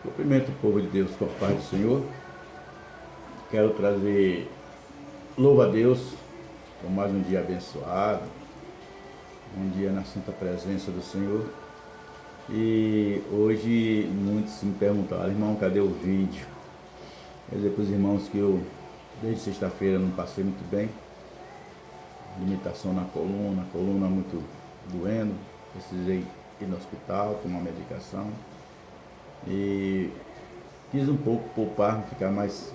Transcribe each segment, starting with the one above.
Cumprimento o povo de Deus com a paz do Senhor. Quero trazer louvo a Deus por mais um dia abençoado, um dia na santa presença do Senhor. E hoje muitos me perguntaram: irmão, cadê o vídeo? Quer dizer para os irmãos que eu, desde sexta-feira, não passei muito bem. Limitação na coluna muito doendo, precisei ir no hospital, tomar medicação. E quis um pouco poupar, ficar mais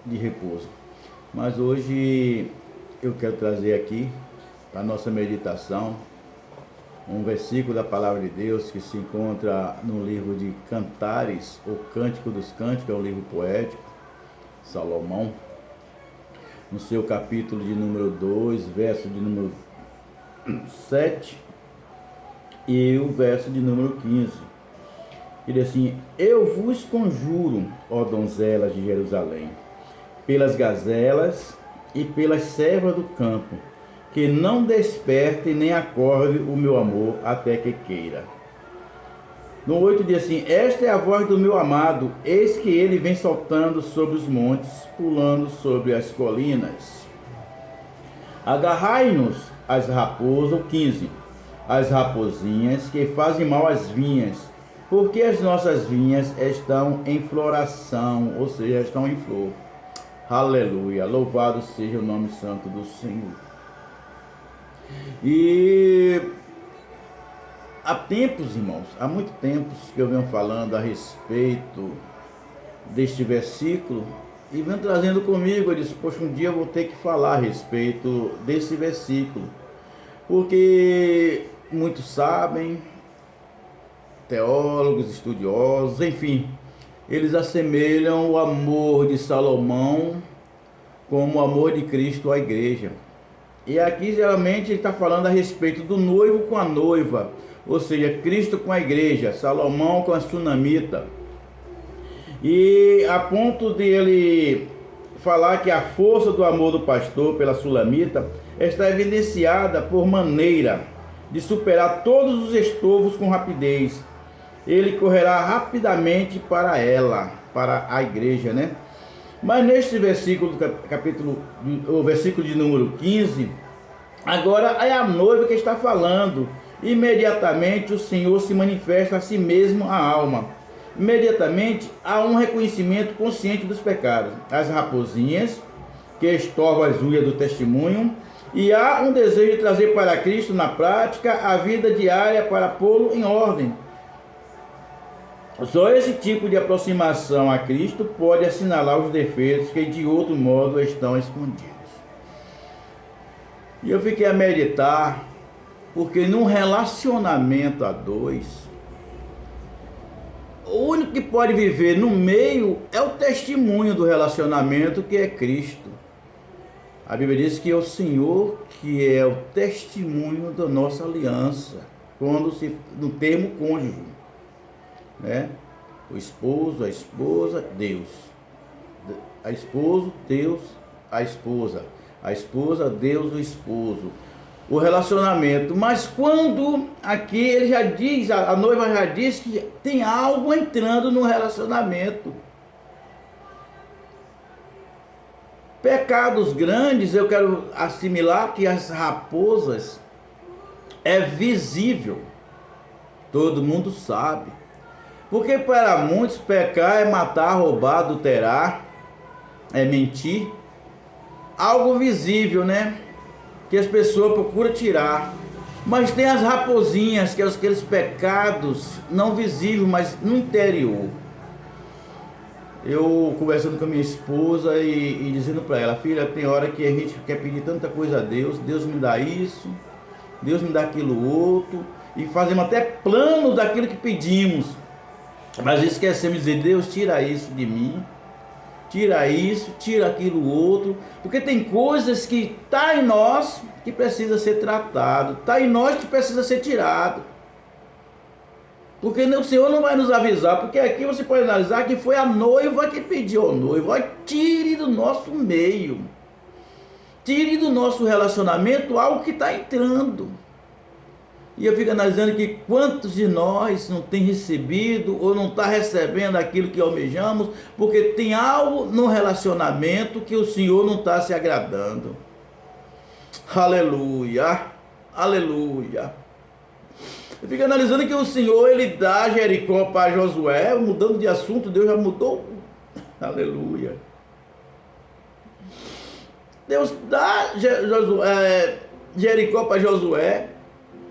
de repouso. Mas hoje eu quero trazer aqui para a nossa meditação um versículo da Palavra de Deus que se encontra no livro de Cantares, ou Cântico dos Cânticos, é um livro poético, Salomão, no seu capítulo de número 2, verso de número 7 e o verso de número 15. Ele diz assim: eu vos conjuro, ó donzelas de Jerusalém, pelas gazelas e pelas servas do campo, que não desperte nem acorde o meu amor até que queira. No 8 diz assim: esta é a voz do meu amado, eis que ele vem saltando sobre os montes, pulando sobre as colinas. Agarrai-nos as raposas, 15, as raposinhas que fazem mal às vinhas, porque as nossas vinhas estão em floração, ou seja, estão em flor. Aleluia, louvado seja o nome santo do Senhor. E há tempos, irmãos, há muito tempos que eu venho falando a respeito deste versículo e venho trazendo comigo. Eu disse: poxa, um dia eu vou ter que falar a respeito desse versículo, porque muitos sabem, teólogos, estudiosos, enfim, eles assemelham o amor de Salomão como o amor de Cristo à igreja. E aqui geralmente ele está falando a respeito do noivo com a noiva, ou seja, Cristo com a igreja, Salomão com a sunamita. E a ponto de ele falar que a força do amor do pastor pela sulamita está evidenciada por maneira de superar todos os estorvos com rapidez. Ele correrá rapidamente para ela, para a igreja, né? Mas neste versículo do capítulo, o versículo de número 15, agora é a noiva que está falando. Imediatamente o Senhor se manifesta a si mesmo a alma. Imediatamente há um reconhecimento consciente dos pecados, as raposinhas que estorvam as unhas do testemunho, e há um desejo de trazer para Cristo na prática a vida diária para pô-lo em ordem. Só esse tipo de aproximação a Cristo pode assinalar os defeitos que de outro modo estão escondidos. E eu fiquei a meditar, porque num relacionamento a dois, o único que pode viver no meio é o testemunho do relacionamento, que é Cristo. A Bíblia diz que é o Senhor que é o testemunho da nossa aliança, quando se no termo cônjuge, né? O esposo, a esposa, Deus. A esposo, Deus, a esposa. A esposa, Deus, o esposo. O relacionamento. Mas quando aqui ele já diz, a noiva já diz que tem algo entrando no relacionamento. Pecados grandes, eu quero assimilar que as raposas é visível. Todo mundo sabe. Porque para muitos pecar é matar, roubar, adulterar, é mentir. Algo visível, né? Que as pessoas procuram tirar. Mas tem as raposinhas, que são aqueles pecados não visíveis, mas no interior. Eu conversando com a minha esposa e dizendo para ela: filha, tem hora que a gente quer pedir tanta coisa a Deus, Deus me dá isso, Deus me dá aquilo outro, e fazemos até plano daquilo que pedimos. Mas esquecemos de dizer: Deus, tira isso de mim, tira isso, tira aquilo outro, porque tem coisas que está em nós que precisa ser tratado, está em nós que precisa ser tirado. Porque o Senhor não vai nos avisar, porque aqui você pode analisar que foi a noiva que pediu ao noivo: tire do nosso meio, tire do nosso relacionamento algo que está entrando. E eu fico analisando que quantos de nós não tem recebido ou não está recebendo aquilo que almejamos, porque tem algo no relacionamento que o Senhor não está se agradando. Aleluia, aleluia. Eu fico analisando que o Senhor, ele dá Jericó para Josué, mudando de assunto, Deus já mudou. Aleluia. Deus dá Jericó para Josué.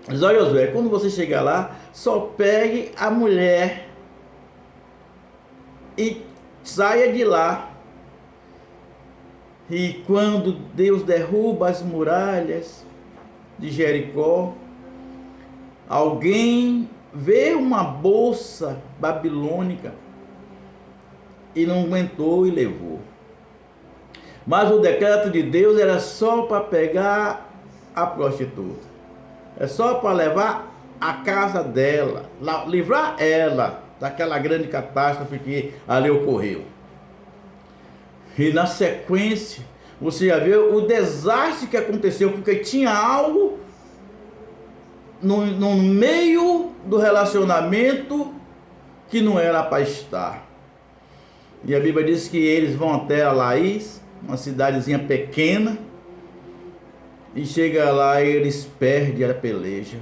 Diz: ó Josué, quando você chegar lá, só pegue a mulher e saia de lá. E quando Deus derruba as muralhas de Jericó, alguém vê uma bolsa babilônica e não aguentou e levou. Mas o decreto de Deus era só para pegar a prostituta. É só para levar a casa dela, livrar ela daquela grande catástrofe que ali ocorreu. E na sequência, você já vê o desastre que aconteceu, porque tinha algo no meio do relacionamento que não era para estar. E a Bíblia diz que eles vão até a Laís, uma cidadezinha pequena, e chega lá e eles perdem a peleja.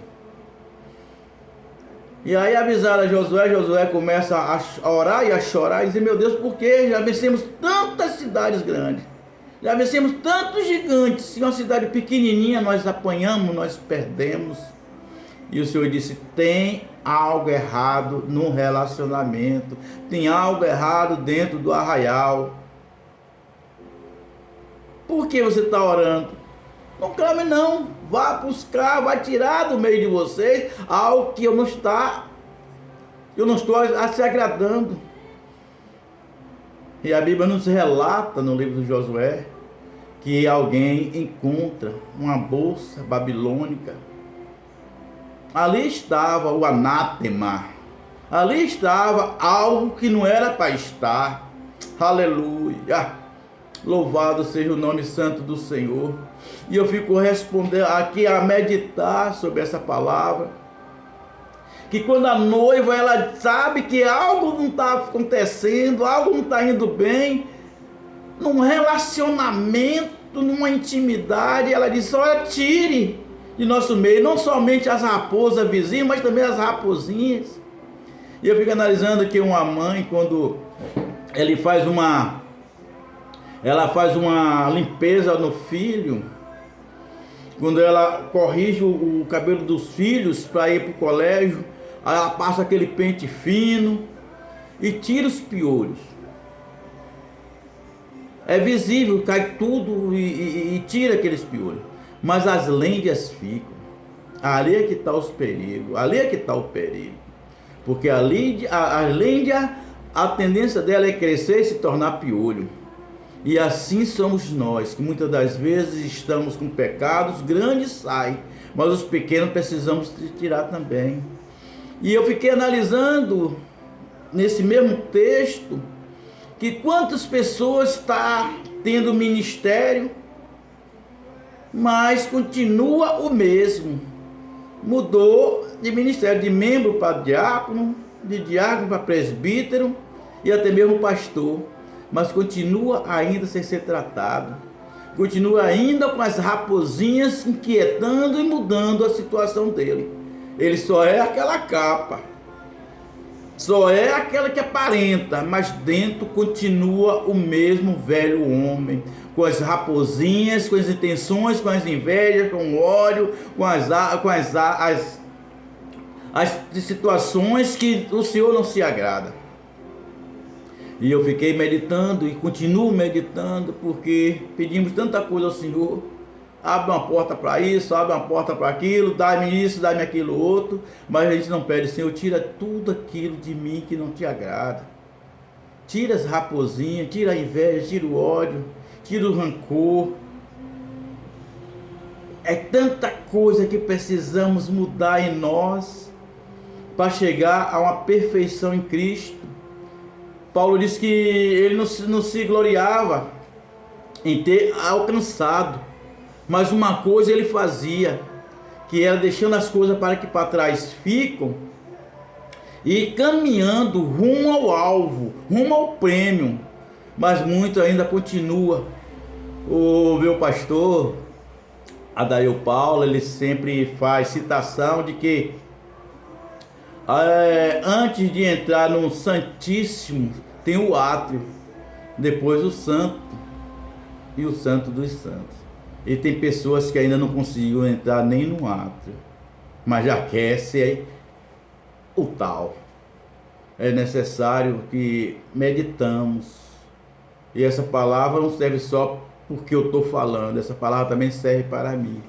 E aí avisaram a Josué, Josué começa a orar e a chorar e dizer: meu Deus, por que já vencemos tantas cidades grandes, já vencemos tantos gigantes, e uma cidade pequenininha nós apanhamos, nós perdemos. E o Senhor disse: tem algo errado no relacionamento, tem algo errado dentro do arraial. Por que você está orando? Não clame não, vá buscar, vai tirar do meio de vocês algo que eu não estou a se agradando. E a Bíblia nos relata no livro de Josué que alguém encontra uma bolsa babilônica. Ali estava o anátema, ali estava algo que não era para estar. Aleluia! Louvado seja o nome santo do Senhor. E eu fico respondendo aqui, a meditar sobre essa palavra, que quando a noiva ela sabe que algo não está acontecendo, algo não está indo bem, num relacionamento, numa intimidade, ela diz: olha, tire de nosso meio não somente as raposas vizinhas, mas também as raposinhas. E eu fico analisando que uma mãe, quando ela faz uma limpeza no filho, quando ela corrige o cabelo dos filhos para ir para o colégio, aí ela passa aquele pente fino e tira os piolhos. É visível, cai tudo e tira aqueles piolhos. Mas as lendas ficam. Ali é que está os perigos, ali é que está o perigo. Porque a lenda, a tendência dela é crescer e se tornar piolho. E assim somos nós, que muitas das vezes estamos com pecados, grandes saem, mas os pequenos precisamos tirar também. E eu fiquei analisando nesse mesmo texto que quantas pessoas estão tendo ministério, mas continua o mesmo. Mudou de ministério, de membro para diácono, de diácono para presbítero e até mesmo pastor. Mas continua ainda sem ser tratado, continua ainda com as raposinhas inquietando e mudando a situação dele. Ele só é aquela capa, só é aquela que aparenta, mas dentro continua o mesmo velho homem, com as raposinhas, com as intenções, com as invejas, com o ódio, com as situações que o Senhor não se agrada. E eu fiquei meditando e continuo meditando, porque pedimos tanta coisa ao Senhor: abre uma porta para isso, abre uma porta para aquilo, dá-me isso, dá-me aquilo outro, mas a gente não pede: Senhor, tira tudo aquilo de mim que não te agrada, tira as raposinhas, tira a inveja, tira o ódio, tira o rancor. É tanta coisa que precisamos mudar em nós para chegar a uma perfeição em Cristo. Paulo disse que ele não se gloriava em ter alcançado, mas uma coisa ele fazia, que era deixando as coisas para que para trás ficam e caminhando rumo ao alvo, rumo ao prêmio, mas muito ainda continua. O meu pastor Adair Paulo, ele sempre faz citação de que antes de entrar no Santíssimo tem o átrio, depois o santo e o santo dos santos. E tem pessoas que ainda não conseguiram entrar nem no átrio, mas já quer ser o tal. É necessário que meditamos. E essa palavra não serve só porque eu estou falando, essa palavra também serve para mim.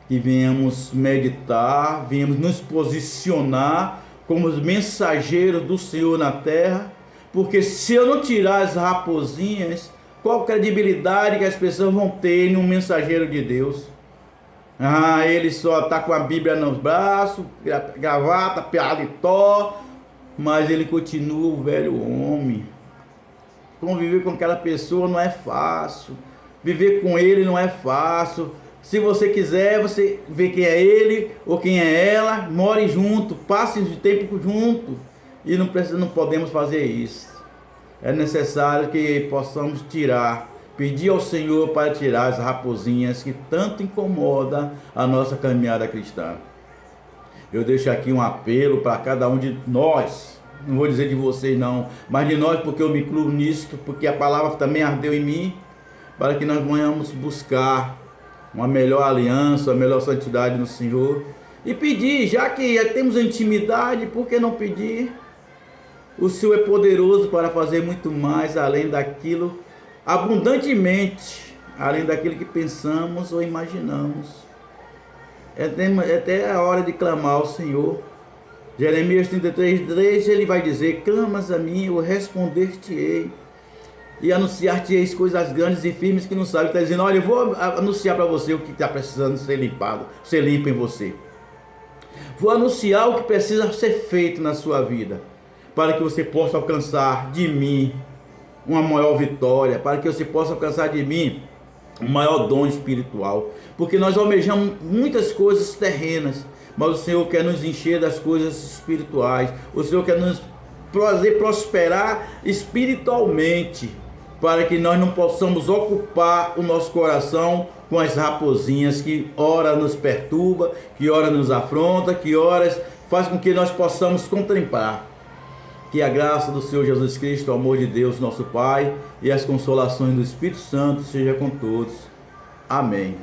Que venhamos meditar, venhamos nos posicionar como os mensageiros do Senhor na terra, porque se eu não tirar as raposinhas, qual credibilidade que as pessoas vão ter em um mensageiro de Deus? Ele só está com a Bíblia nos braços, gravata, paletó, mas ele continua o velho homem. Conviver com aquela pessoa não é fácil. Viver com ele não é fácil. Se você quiser, você vê quem é ele ou quem é ela, more junto, passe de tempo junto. E não podemos fazer isso. É necessário que possamos pedir ao Senhor para tirar as raposinhas que tanto incomodam a nossa caminhada cristã. Eu deixo aqui um apelo para cada um de nós, não vou dizer de vocês não, mas de nós, porque eu me incluo nisto, porque a palavra também ardeu em mim, para que nós venhamos buscar uma melhor aliança, uma melhor santidade no Senhor, e pedir, já que temos intimidade, por que não pedir? O Senhor é poderoso para fazer muito mais, além daquilo, abundantemente, além daquilo que pensamos ou imaginamos. É até a hora de clamar ao Senhor. Jeremias 33:3, ele vai dizer: clamas a mim, eu responder-te-ei, e anunciar-te-ei coisas grandes e firmes que não sabes. Está dizendo: olha, eu vou anunciar para você o que está precisando ser limpado, ser limpo em você. Vou anunciar o que precisa ser feito na sua vida, para que você possa alcançar de mim uma maior vitória, para que você possa alcançar de mim um maior dom espiritual, porque nós almejamos muitas coisas terrenas, mas o Senhor quer nos encher das coisas espirituais. O Senhor quer nos fazer prosperar espiritualmente, para que nós não possamos ocupar o nosso coração com as raposinhas que ora nos perturba, que ora nos afronta, que horas faz com que nós possamos contemplar. Que a graça do Senhor Jesus Cristo, o amor de Deus, nosso Pai, e as consolações do Espírito Santo seja com todos. Amém.